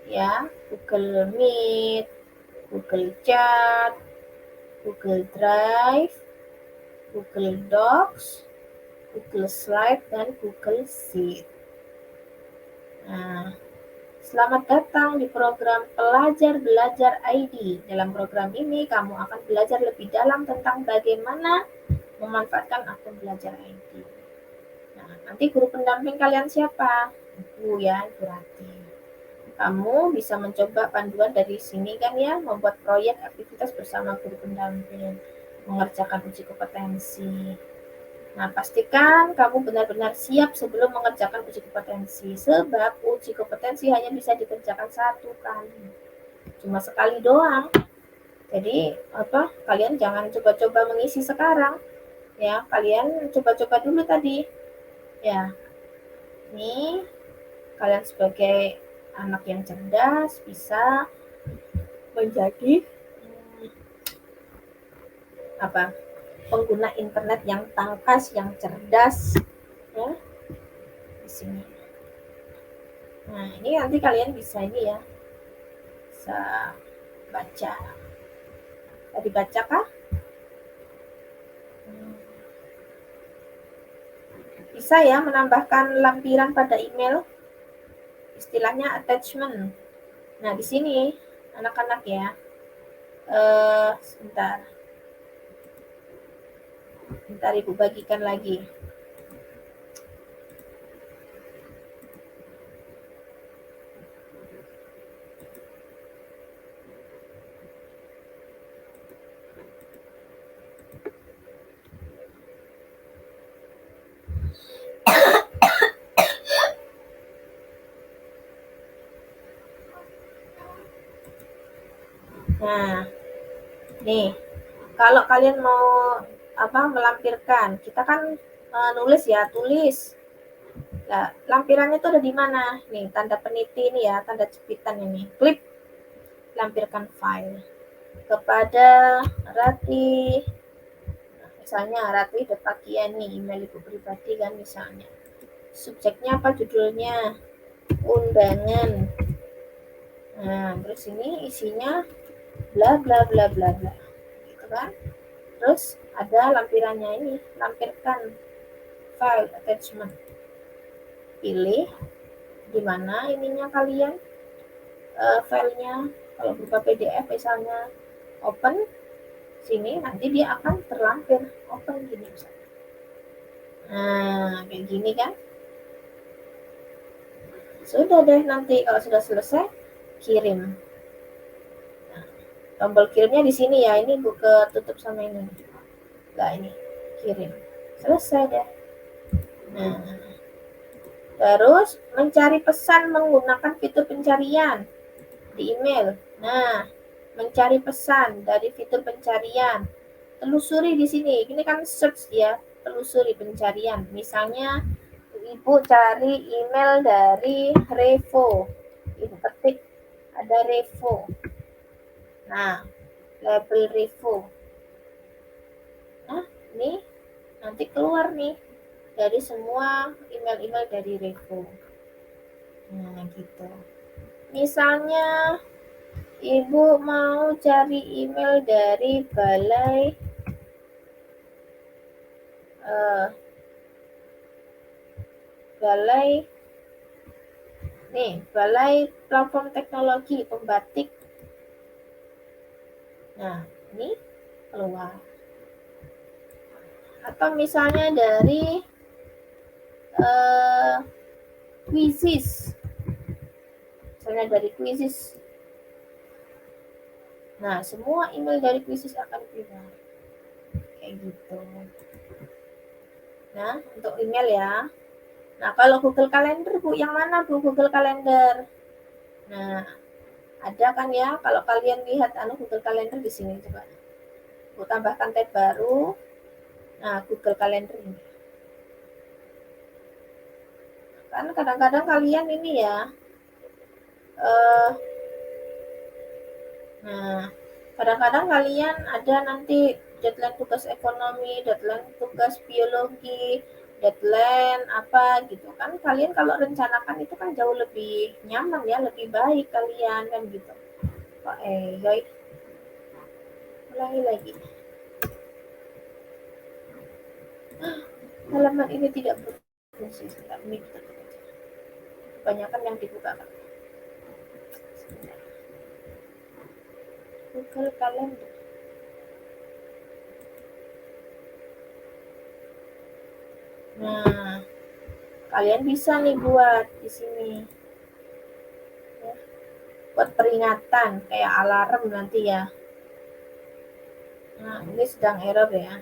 A: ya, Google Meet, Google Chat, Google Drive, Google Docs, Google Slide, dan Google Sheet. Nah, selamat datang di program Pelajar Belajar ID. Dalam program ini, kamu akan belajar lebih dalam tentang bagaimana memanfaatkan akun belajar ID. Nah, nanti guru pendamping kalian siapa? Ibu ya, Ibu Rati. Kamu bisa mencoba panduan dari sini kan ya, membuat proyek aktivitas bersama guru pendamping, mengerjakan uji kompetensi. Nah, pastikan kamu benar-benar siap sebelum mengerjakan uji kompetensi, sebab uji kompetensi hanya bisa dikerjakan 1 kali. Cuma sekali doang. Jadi, kalian jangan coba-coba mengisi sekarang. Ya, kalian coba-coba dulu tadi. Ya, ini kalian sebagai anak yang cerdas bisa menjadi pengguna internet yang tangkas, yang cerdas, ya, di sini. Nah, ini nanti kalian bisa ini ya, bisa baca. Tadi baca kah? Bisa ya menambahkan lampiran pada email, istilahnya attachment. Nah, di sini anak-anak ya, sebentar Ibu bagikan lagi. Nah, nih, kalau kalian mau melampirkan, kita kan nulis ya, tulis. Nah, lampirannya itu ada di mana? Nih, tanda peniti ini ya, tanda jepitan ini. Klik lampirkan file kepada Rati. Nah, misalnya Rati.Pakiani, email Ibu pribadi kan misalnya. Subjeknya apa, judulnya? Undangan. Nah, terus ini isinya bla bla bla bla bla. Gitu kan? Terus ada lampirannya ini, lampirkan file attachment. Pilih di mana ininya kalian filenya, kalau berupa PDF misalnya, open sini, nanti dia akan terlampir open gini misalnya. Nah, kayak gini kan. Sudah deh, nanti kalau sudah selesai kirim. Nah, tombol kirimnya di sini ya, ini buka tutup sama ini. Nah, ini kirim. Selesai deh. Nah, Terus mencari pesan menggunakan fitur pencarian di email. Nah, mencari pesan dari fitur pencarian. Telusuri di sini. Ini kan search ya, telusuri pencarian. Misalnya Ibu cari email dari Revo. Ibu ketik ada Revo. Nah, label Revo. Nah, ini nanti keluar nih dari semua email-email dari Revo. Nah, gitu. Misalnya Ibu mau cari email dari uh, balai Balai Platform Teknologi Pembatik. Nah, ini keluar. Atau misalnya dari Quizizz. Misalnya dari Quizizz. Nah, semua email dari Quizizz akan keluar. Kayak gitu. Nah, untuk email ya. Nah, kalau Google Calendar, Bu, yang mana, Bu, Google Calendar? Nah, ada kan ya, kalau kalian lihat Google Calendar di sini coba. Bu tambahkan tab baru. Nah, Google Calendar ini. Kan kadang-kadang kalian ini ya, nah, kadang-kadang kalian ada nanti deadline tugas ekonomi, deadline tugas biologi, deadline apa gitu kan. Kalian kalau rencanakan itu kan jauh lebih nyaman ya, lebih baik kalian kan gitu. Kok yoi. Ulangi lagi. Halaman ini tidak berfungsi. Ini kebanyakan yang dibuka kan. Google Calendar. Nah, kalian bisa nih buat di sini. Ya. Buat peringatan kayak alarm nanti ya. Nah, ini sedang error ya.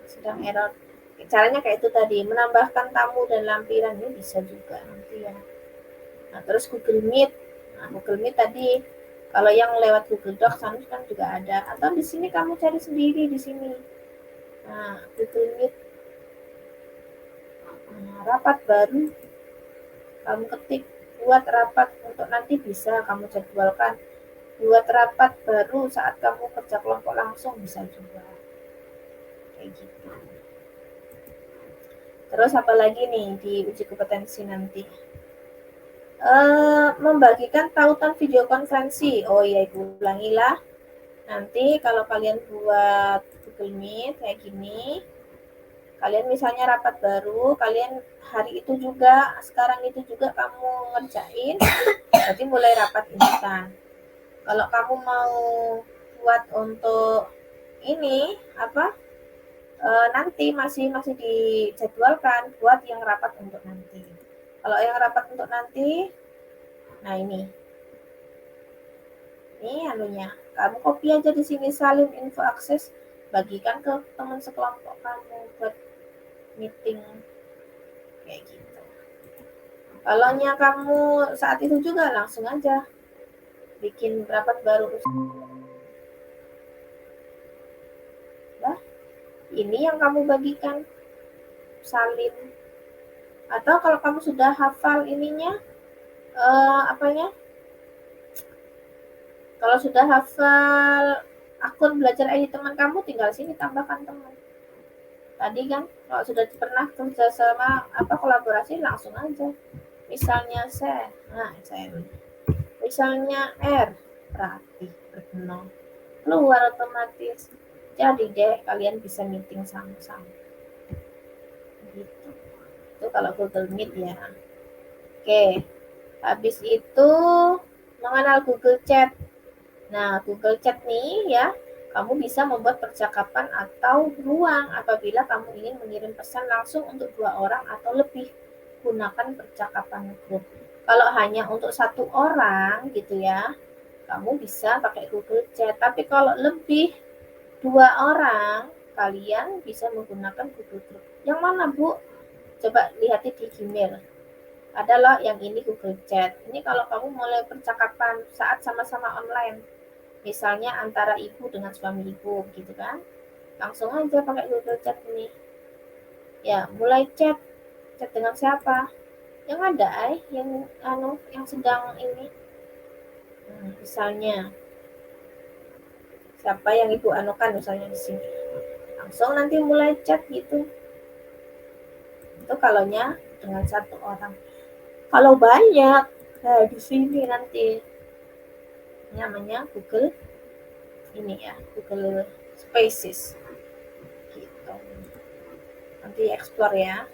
A: Sedang error. Caranya kayak itu tadi, menambahkan tamu dan lampiran ini bisa juga nanti ya. Nah, terus Google Meet. Nah, Google Meet tadi kalau yang lewat Google Docs kan juga ada. Atau di sini kamu cari sendiri di sini. Nah, Google Meet. Nah, rapat baru kamu ketik buat rapat untuk nanti bisa kamu jadwalkan. Buat rapat baru saat kamu kerja kelompok langsung bisa juga. Kayak gitu. Terus apa lagi nih di uji kompetensi nanti? Membagikan tautan video konferensi. Oh iya, Ibu ulangilah. Nanti kalau kalian buat Google Meet kayak gini, kalian misalnya rapat baru, kalian hari itu juga, sekarang itu juga kamu ngerjain, berarti mulai rapat instan. Kalau kamu mau buat untuk ini apa? Nanti masih dijadwalkan buat yang rapat untuk nanti. Kalau yang rapat untuk nanti, nah ini anunya. Kamu copy aja di sini, salin info akses, bagikan ke teman sekelompok kamu buat meeting kayak gitu. Kalau kamu saat itu juga langsung aja bikin rapat baru. Nah, ini yang kamu bagikan, salin. Atau kalau kamu sudah hafal ininya, apanya? Kalau sudah hafal akun belajar ID teman kamu, tinggal sini tambahkan teman. Tadi kan kalau sudah pernah kerja sama kolaborasi langsung aja. Misalnya saya, misalnya R, berarti berkenal keluar otomatis. Jadi deh kalian bisa meeting sama-sama. Gitu. Itu kalau Google Meet ya. Oke. Habis itu mengenal Google Chat. Nah, Google Chat nih ya, kamu bisa membuat percakapan atau ruang apabila kamu ingin mengirim pesan langsung untuk 2 orang atau lebih. Gunakan percakapan grup. Kalau hanya untuk 1 orang gitu ya, kamu bisa pakai Google Chat. Tapi kalau lebih 2 orang kalian bisa menggunakan Google Group. Yang mana, Bu? Coba lihat di Gmail. Ada loh yang ini Google Chat. Ini kalau kamu mulai percakapan saat sama-sama online. Misalnya antara ibu dengan suami ibu gitu kan. Langsung aja pakai Google Chat ini. Ya, mulai chat. Chat dengan siapa? Yang ada yang sedang ini. Misalnya siapa yang ibu anukan misalnya di sini. Langsung nanti mulai chat gitu. Itu kalaunya dengan satu orang. Kalau banyak, nah di sini nanti namanya Google ini ya, Google Spaces. Gitu. Nanti explore ya.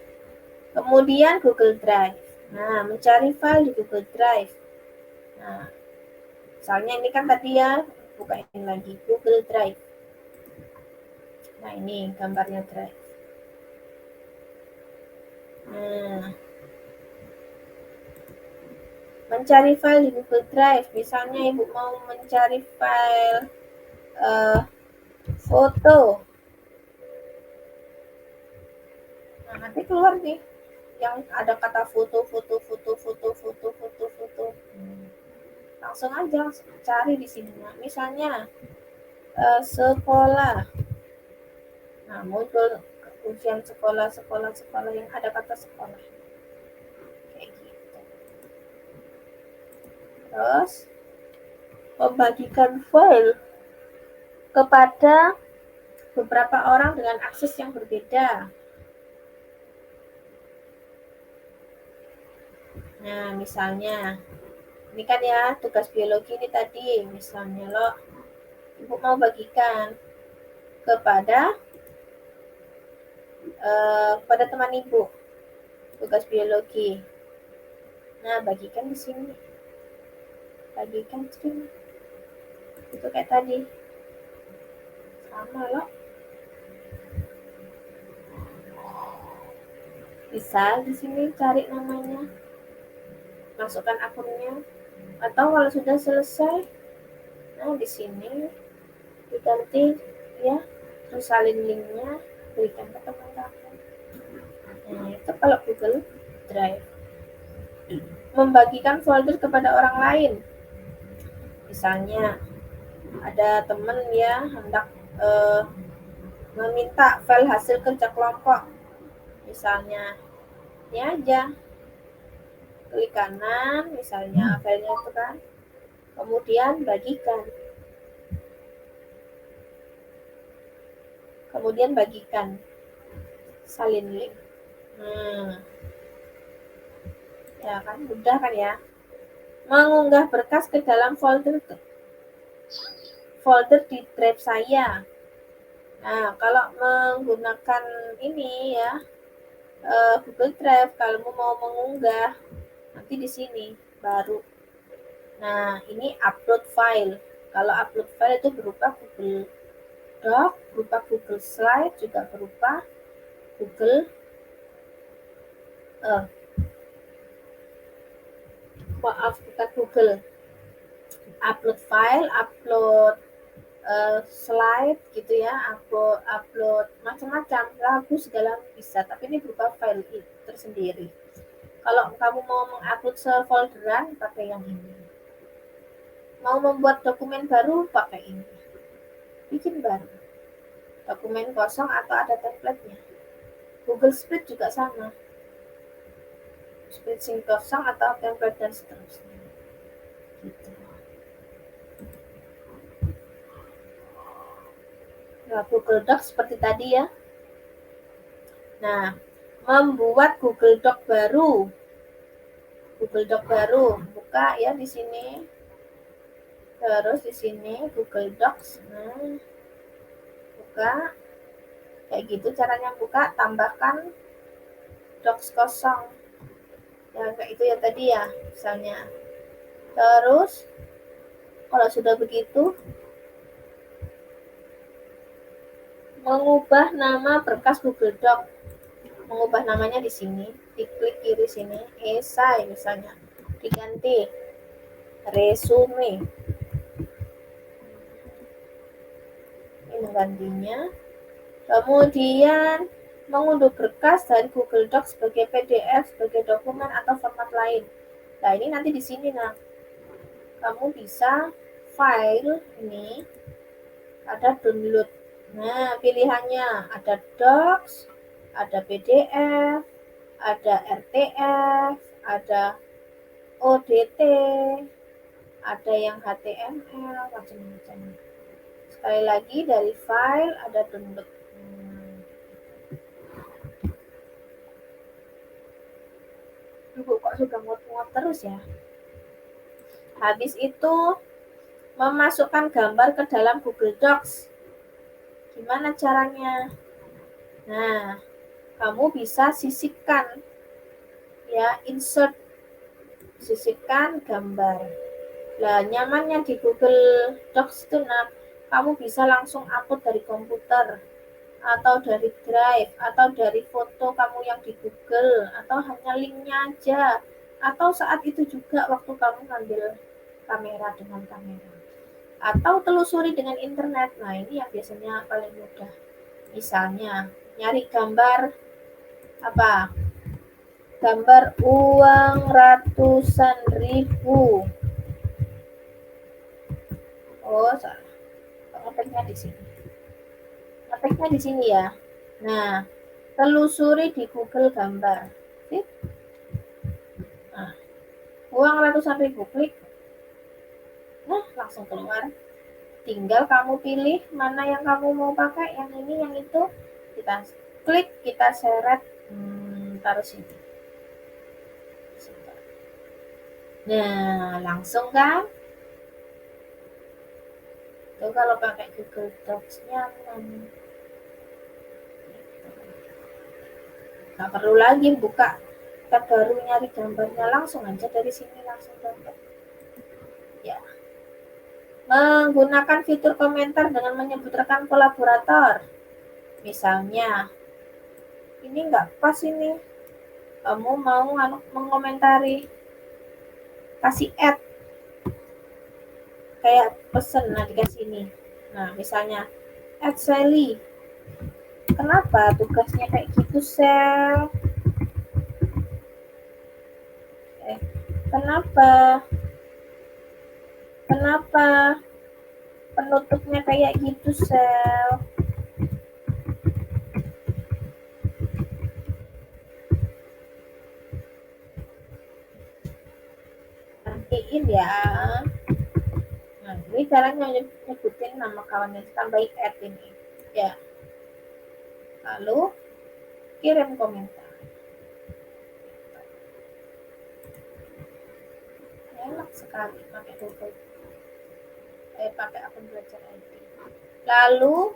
A: Kemudian Google Drive. Nah, mencari file di Google Drive. Nah, misalnya ini kan tadi ya, bukain lagi Google Drive. Nah, ini gambarnya Drive. Nah, mencari file di Google Drive. Misalnya ibu mau mencari file foto. Nah, nanti keluar nih yang ada kata foto. Langsung aja cari di sini. Nah, misalnya sekolah. Nah, muncul ujian sekolah yang ada kata sekolah. Kayak gitu. Terus membagikan file kepada beberapa orang dengan akses yang berbeda. Nah, misalnya ini kan ya tugas biologi ini tadi, misalnya lo ibu mau bagikan kepada teman ibu tugas biologi. Nah, bagikan di sini. Bagikan screen. Itu kayak tadi. Sama loh. Bisa di sini cari namanya. Masukkan akunnya. Atau kalau sudah selesai, nah di sini diganti ya, terus salin linknya, berikan ke teman kamu. Nah, itu kalau Google Drive. Membagikan folder kepada orang lain. Misalnya ada teman ya hendak meminta file hasil kerja kelompok. Misalnya ini aja. Klik kanan, misalnya filenya itu kan. Kemudian bagikan. Kemudian bagikan. Salin link. Ya kan, mudah kan ya. Mengunggah berkas ke dalam folder di drive saya. Nah, kalau menggunakan ini ya, Google Drive, kalau mau mengunggah, nanti di sini baru. Nah, ini upload file. Kalau upload file itu berupa Google Doc, berupa Google Slide, juga berupa Google bukan Google. Upload file, upload slide gitu ya, upload macam-macam, lagu segala bisa, tapi ini berupa file tersendiri. Kalau kamu mau mengupload sefolderan, pakai yang ini. Mau membuat dokumen baru, pakai ini. Bikin baru. Dokumen kosong atau ada template-nya. Google Spread juga sama. Spreadsheet kosong atau template dan seterusnya. Gitu. Nah, Google Docs seperti tadi ya. Nah, membuat Google Doc baru. Google Doc baru, buka ya di sini. Terus di sini Google Docs. Nah, buka. Kayak gitu caranya buka, tambahkan Docs kosong. Ya, kayak itu ya tadi ya, misalnya. Terus kalau sudah begitu, mengubah nama berkas Google Doc. Mengubah namanya di sini, diklik kiri sini, esai misalnya, diganti resume. ini menggantinya. Kemudian mengunduh berkas dari Google Docs sebagai PDF, sebagai dokumen atau format lain. Nah, ini nanti di sini kamu bisa file ini ada download. Nah, pilihannya ada Docs, ada PDF, ada RTF, ada ODT, ada yang HTML, macam-macam. Sekali lagi dari file ada download. Ibu kok sudah muat-muat terus ya. Habis itu memasukkan gambar ke dalam Google Docs. Gimana caranya? Nah, kamu bisa sisipkan ya, insert, sisipkan gambar. Nah, nyamannya di Google Docs itu kamu bisa langsung upload dari komputer atau dari Drive atau dari foto kamu yang di Google atau hanya linknya aja atau saat itu juga waktu kamu ngambil kamera dengan kamera atau telusuri dengan internet. Nah, ini yang biasanya paling mudah. Misalnya nyari gambar apa? Gambar uang ratusan ribu. Oh, ngetiknya di sini. Ngetiknya di sini ya. Nah, telusuri di Google gambar. Nah, uang ratusan ribu, klik. Nah, langsung keluar. Tinggal kamu pilih mana yang kamu mau pakai, yang ini, yang itu. Kita klik, kita seret, taruh sini. Nah, langsung kan? Itu kalau pakai Google Docs nyaman. Nggak perlu lagi buka tab baru nyari gambarnya, langsung aja dari sini langsung dapat. Ya. Menggunakan fitur komentar dengan menyebut rekan kolaborator. Misalnya, ini nggak pas ini. Kamu mau mengomentari, kasih add kayak pesen, nah dikasih ini. Nah, misalnya add Sally. Kenapa tugasnya kayak gitu, Sel? Kenapa penutupnya kayak gitu, Sel? Nantiin ya. Nah, ini caranya nyebutin nama kawannya, tambahin add ini. Ya. Lalu kirim komentar. Enak sekali pakai Google. Pakai akun belajar IT. Lalu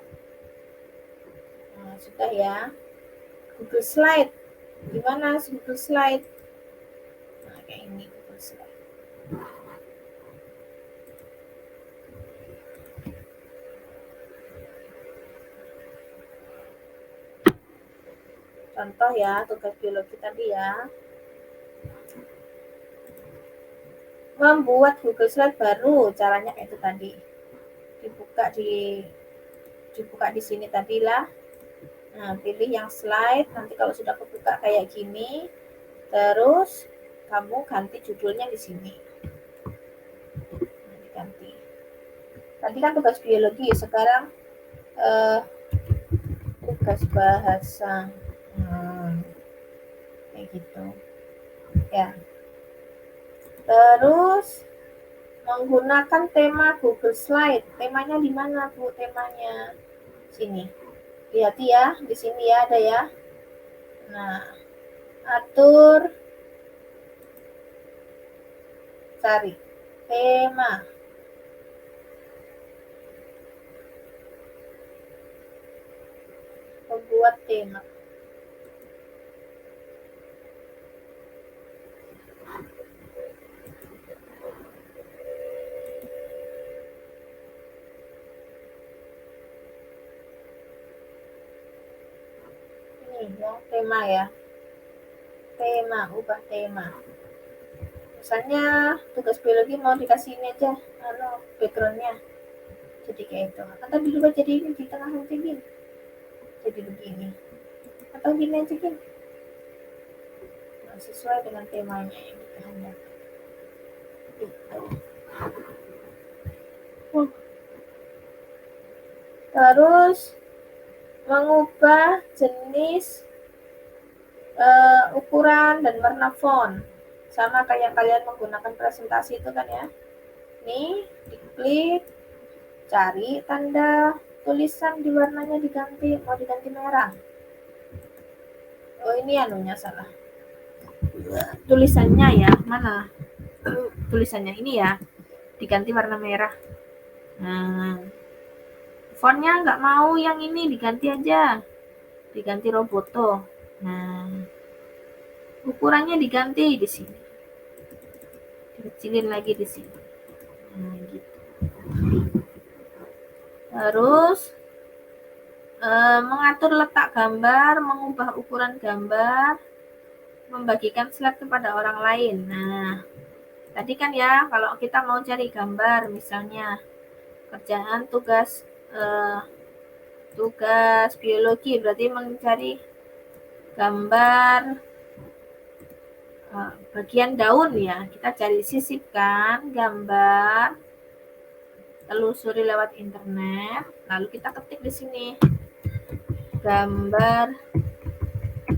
A: sudah ya. Google Slide. Gimana Google Slide? Nah, kayak ini Google Slide. Contoh ya, tugas biologi tadi ya. Membuat Google Slide baru, caranya kayak itu tadi. Dibuka di sini tadi lah. Nah, pilih yang slide, nanti kalau sudah kebuka kayak gini, terus kamu ganti judulnya di sini. Nah, diganti. Tadi kan tugas biologi, sekarang tugas bahasa. Kayak gitu. Ya. Terus menggunakan tema Google Slide. Temanya di mana, Bu? Temanya sini. Lihat ya, di sini ya ada ya. Nah, atur, cari tema. Membuat tema. Ini ya, tema ya. Tema, ubah tema. Misalnya tugas biologi mau dikasih ini aja, backgroundnya. jadi kayak itu, atau dirubah jadi ini di tengah nanti gini, jadi begini, atau gini aja gini, nah, sesuai dengan temanya yang dikehendaki gitu. Terus mengubah jenis ukuran dan warna font, sama kayak kalian menggunakan presentasi itu kan ya. Nih, diklik, cari tanda tulisan di warnanya diganti, mau diganti merah. Oh ini anunya salah. Tulisannya ya, mana? Tulisannya ini ya, diganti warna merah. Nah, fontnya nggak mau yang ini, diganti aja. Diganti Roboto. Nah, ukurannya diganti di sini. Dikecilin lagi di sini. Nah, gitu. Terus mengatur letak gambar, mengubah ukuran gambar, membagikan slide kepada orang lain. Nah, tadi kan ya kalau kita mau cari gambar, misalnya kerjaan tugas biologi, berarti mencari gambar bagian daun ya, kita cari sisipkan gambar, telusuri lewat internet, lalu kita ketik di sini gambar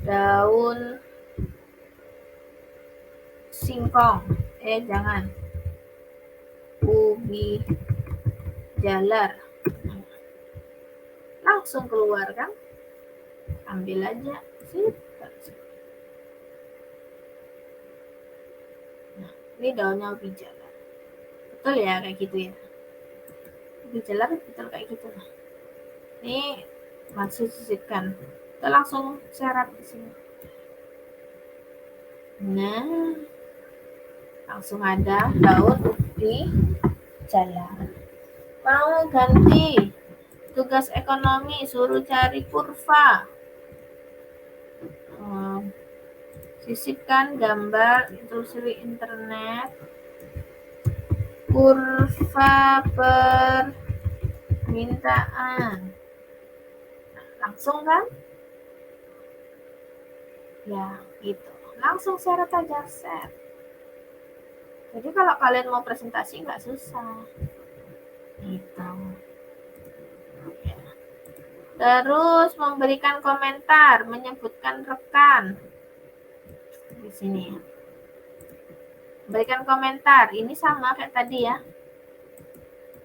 A: daun singkong, jangan ubi jalar, langsung keluar kan, ambil aja sih. Nah, ini daunnya ubi jalar, betul ya kayak gitu ya, ubi jalar betul kayak gitu. Nah, ini maksud sisipkan, kita langsung syarat di sini. Nah, langsung ada daun ubi jalar. Mau ganti tugas ekonomi, suruh cari kurva. Sisipkan gambar, telusuri internet, kurva permintaan. Nah, langsung kan? Ya, gitu. Langsung syarat aja, share. Jadi kalau kalian mau presentasi nggak susah. Gitu. Ya. Terus memberikan komentar, menyebutkan rekan. Di sini. Berikan komentar. Ini sama kayak tadi ya.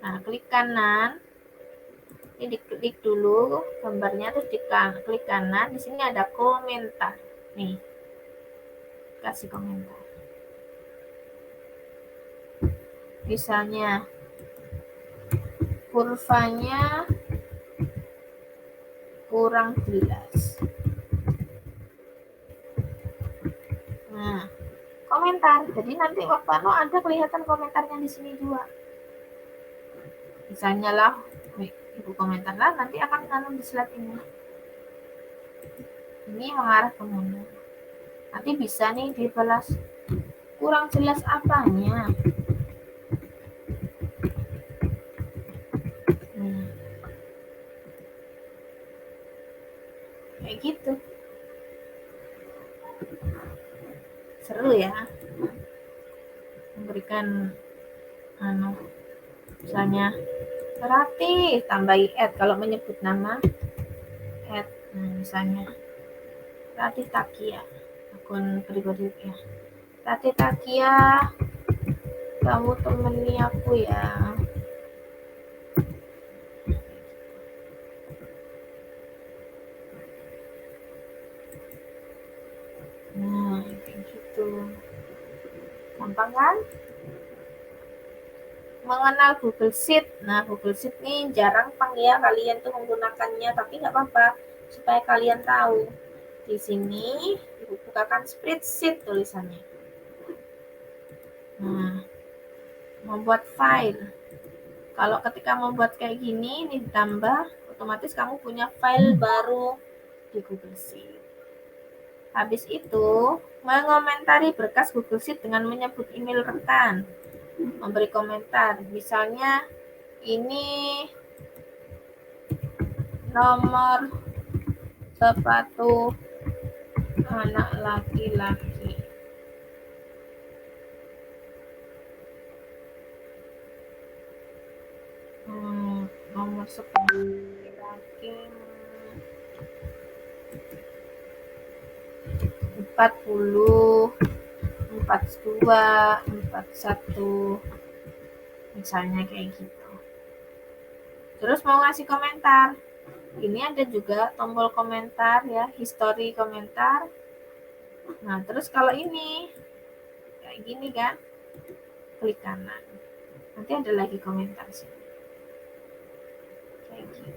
A: Nah, klik kanan. Ini diklik dulu gambarnya, terus klik kanan. Di sini ada komentar. Nih. Kasih komentar. Misalnya kurvanya kurang jelas. Nah, komentar. Jadi nanti waktu ada kelihatan komentarnya di sini juga. Misalnya lah, ibu komentar lah, nanti akan di slide ini. Ini mengarah ke mana? Nanti bisa nih dibalas. Kurang jelas apanya? Kayak gitu. Seru ya. Memberikan misalnya Rati, tambahi add kalau menyebut nama, add. Nah, misalnya Rati Takia, akun pribadi ya. Rati Takia, kamu temani aku ya. Nah, kayak gitu. Gampang kan? Mengenal Google Sheet. Nah, Google Sheet nih jarang ya kalian tuh menggunakannya, tapi nggak apa-apa supaya kalian tahu. Di sini dibukakan spreadsheet tulisannya. Nah, membuat file. Kalau ketika membuat kayak gini, ini ditambah, otomatis kamu punya file baru di Google Sheet. Habis itu, mengomentari berkas Google Sheet dengan menyebut email rekan. Memberi komentar, misalnya ini nomor sepatu anak laki-laki. Nomor sepatu laki 40, 42, 41, misalnya kayak gitu. Terus mau ngasih komentar, ini ada juga tombol komentar ya, history komentar. Nah terus kalau ini kayak gini kan, klik kanan, nanti ada lagi komentar sih, kayak gitu.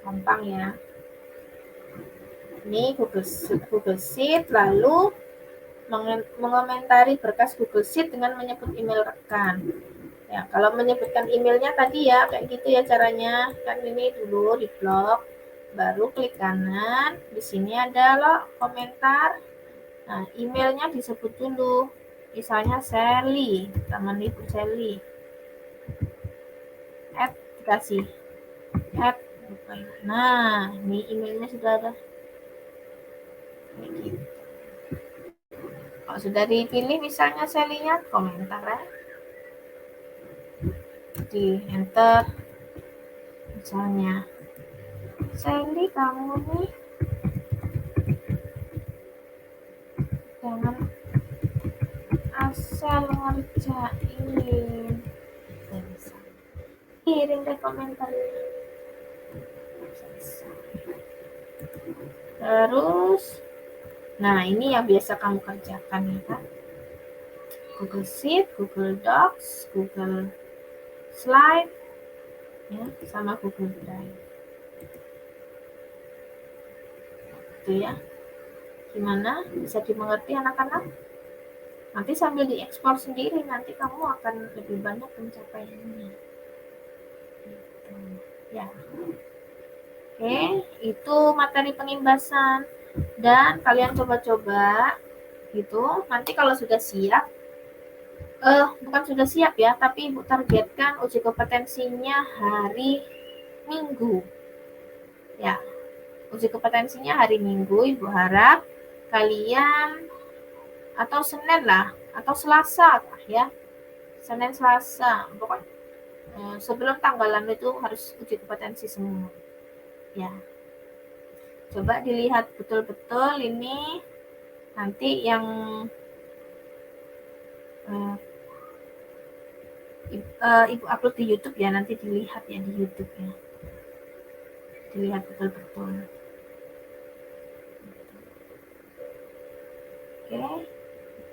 A: Gampang ya. Ini Google Sheet, lalu mengomentari berkas Google Sheet dengan menyebut email rekan. Ya, kalau menyebutkan emailnya tadi ya, kayak gitu ya caranya. Kan ini dulu di blog, baru klik kanan, di sini ada loh komentar. Nah, emailnya disebut dulu. Misalnya Sally, teman Ibu Sally. Dikasih. Nah, ini emailnya sudah ada. Kayak gitu. Kalau sudah dipilih misalnya Sally-nya, komentar ya. Di enter. Misalnya, Sally kamu nih jangan asal ngerjain. Kirim deh komentarnya. Terus, nah ini yang biasa kamu kerjakan ya kan. Google Sheet, Google Docs, Google Slide, ya, sama Google Drive. Itu ya. Gimana? Bisa dimengerti anak-anak? Nanti sambil diekspor sendiri, nanti kamu akan lebih banyak pencapaiannya. Gitu. Ya. Oke, itu materi pengimbasan. Dan kalian coba-coba gitu. Nanti kalau sudah siap, bukan sudah siap ya, tapi Ibu targetkan uji kompetensinya hari Minggu. Ya, uji kompetensinya hari Minggu. Ibu harap kalian atau Senin lah, atau Selasa lah ya. Senin Selasa, pokoknya sebelum tanggalan itu harus uji kompetensi semua. Ya. Coba dilihat betul-betul ini nanti yang Ibu upload di YouTube ya, nanti dilihat ya di YouTube ya. Dilihat betul-betul. Oke.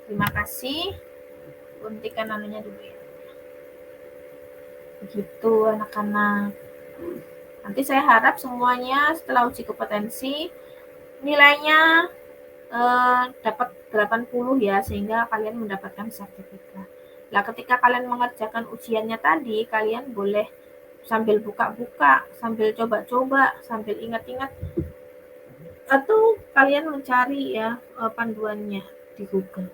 A: Terima kasih. Hentikan anunya dulu ya. Begitu anak-anak. Nanti saya harap semuanya setelah uji kompetensi nilainya dapat 80 ya, sehingga kalian mendapatkan sertifikat. Nah, ketika kalian mengerjakan ujiannya tadi, kalian boleh sambil buka-buka, sambil coba-coba, sambil ingat-ingat, atau kalian mencari ya panduannya di Google.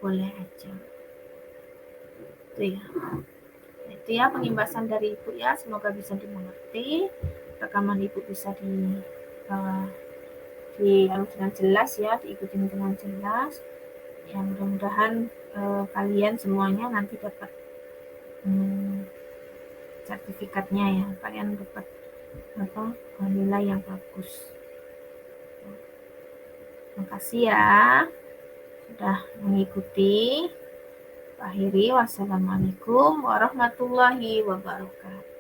A: Boleh aja. Itu ya pengimbasan dari Ibu ya, semoga bisa dimengerti. Rekaman Ibu bisa dengan jelas ya, diikuti dengan jelas. Ya, mudah-mudahan kalian semuanya nanti dapat sertifikatnya ya, kalian dapat nilai yang bagus. Terima kasih ya sudah mengikuti. Akhiri, wassalamualaikum warahmatullahi wabarakatuh.